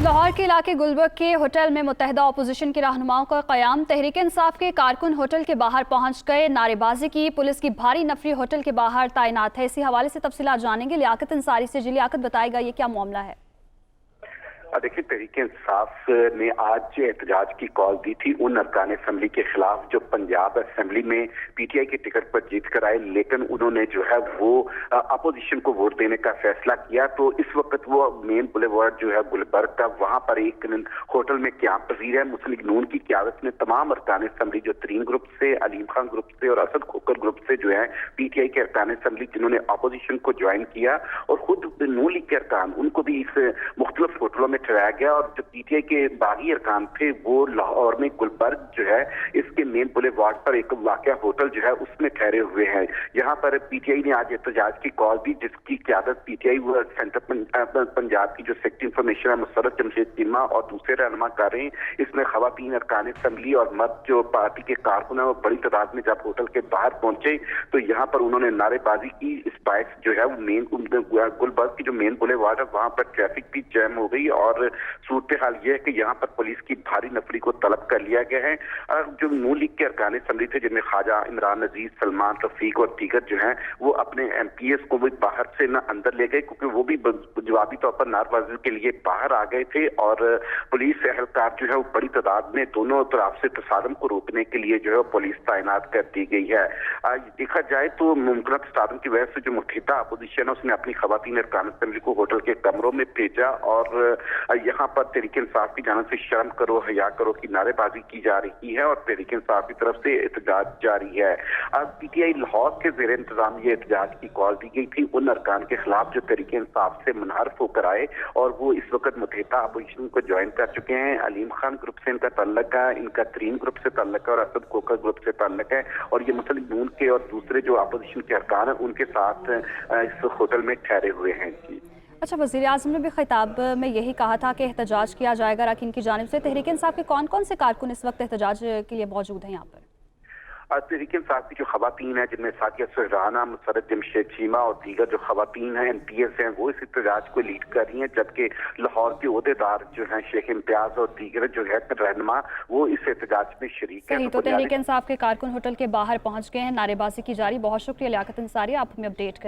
लाहौर के इलाके गुलबर्ग के होटल में मुत्तहिदा अपोजिशन के रहनुमाओं का क़याम। तहरीक इंसाफ के कारकुन होटल के बाहर पहुंच गए, नारेबाजी की। पुलिस की भारी नफरी होटल के बाहर तैनात है। इसी हवाले से तफसीलात जानेंगे लियाकत अंसारी से। जी लियाकत, बताएगा ये क्या मामला है? देखिए, तहरीक इंसाफ ने आज एहतजाज की कॉल दी थी उन अरकान असम्बली के खिलाफ जो पंजाब असम्बली में पीटीआई के टिकट पर जीत कर आए, लेकिन उन्होंने जो है वो अपोजिशन को वोट देने का फैसला किया। तो इस वक्त वो मेन बुलेवार्ड जो है गुलबर्ग का, वहां पर एक होटल में क्याम पजीर है। मुस्लिम लीग नून की क़यादत में तमाम अरकान असम्बली जो तरीन ग्रुप से, अलीम खान ग्रुप से और असद खोकर ग्रुप से जो है पीटीआई के अरकान असम्बली जिन्होंने अपोजिशन को ज्वाइन किया, और खुद नून लीग के अरकान, उनको भी इस मुख्तलिफ होटलों में ठहराया गया। और जो पीटीआई के बागी अरकान थे वो लाहौर में गुलबर्ग जो है इसके मेन बुलेवार्ड पर एक वाक़या होटल जो है उसमें ठहरे हुए हैं। यहाँ पर पीटीआई ने आज एहतजाज की कॉल दी, जिसकी क़यादत पीटीआई व सेंटर पंजाब की जो सेक्रेटरी इंफॉर्मेशन है मुसर्रत जमशेद चीमा और दूसरे रहनुमा कर रहे हैं। इसमें खवातीन अरकान असम्बली और मर्द जो पार्टी के कारकुन है वो बड़ी तादाद में जब होटल के बाहर पहुंचे तो यहाँ पर उन्होंने नारेबाजी की। इस बाइट जो है वो मेन गुलबर्ग की जो मेन बुलेवार्ड है वहां पर ट्रैफिक भी जैम हो गई, और सूरत हाल ये है कि यहाँ पर पुलिस की भारी नफरी को तलब कर लिया गया है। जो नून लीग के अरकान असम्बली थे जिनमें ख्वाजा इमरान अजीज, सलमान रफीक और दीगर जो हैं वो अपने एमपीएस को भी बाहर से न अंदर ले गए, क्योंकि वो भी जवाबी तौर पर नारेबाजी के लिए बाहर आ गए थे। और पुलिस एहलकार जो है वो बड़ी तादाद में दोनों तरफ से तसादम को रोकने के लिए जो है पुलिस तैनात कर दी गई है। देखा जाए तो मुमकिन तसादम की वजह से जो मुत्तहिदा अपोजिशन है उसने अपनी खवातीन अरकान असम्बली को होटल के कमरों में भेजा, और यहाँ पर तहरीक इंसाफ की जानिब से शर्म करो, हया करो की नारेबाजी की जा रही है, और तहरीक इंसाफ की तरफ से एहतजाज जारी है। पीटीआई लाहौर के ज़ेर इंतजाम ये एहतजाज की कॉल दी गई थी उन अरकान के खिलाफ जो तहरीक इंसाफ से मुनहरफ होकर आए, और वो इस वक्त मुत्तहिदा अपोजिशन को ज्वाइन कर चुके हैं। अलीम खान ग्रुप से इनका तल्लक है, इनका तरीन ग्रुप से तल्लक है और असद खोकर ग्रुप से तल्लक है, और ये मुस्लिम लीग नून के और दूसरे जो अपोजिशन के अरकान हैं उनके साथ इस होटल में ठहरे हुए हैं। जी अच्छा, वज़ीर आज़म ने भी खिताब में यही कहा था कि एहतजाज किया जाएगा अरकान की जानिब से। तहरीक इंसाफ के कौन कौन से कारकुन इस वक्त एहतजाज के लिए मौजूद हैं यहाँ पर? तहरीक इंसाफ की जो खवातीन है जिनमें साकिया सुहराना, मुसर्रत जमशेद चीमा और दीगर जो खवातीन हैं एमपीएस हैं वो इस एहतजाज को लीड कर रही हैं, जबकि लाहौर के ओहदेदार जो हैं शेख इम्तियाज और दीगर जो है रहनुमा वो इस एहतजाज में शरीक हैं। तो तहरीक इंसाफ के कारकुन होटल के बाहर पहुंच गए हैं, नारेबाजी की जारी। बहुत शुक्रिया लियाकत अंसारी, आप हमें अपडेट कर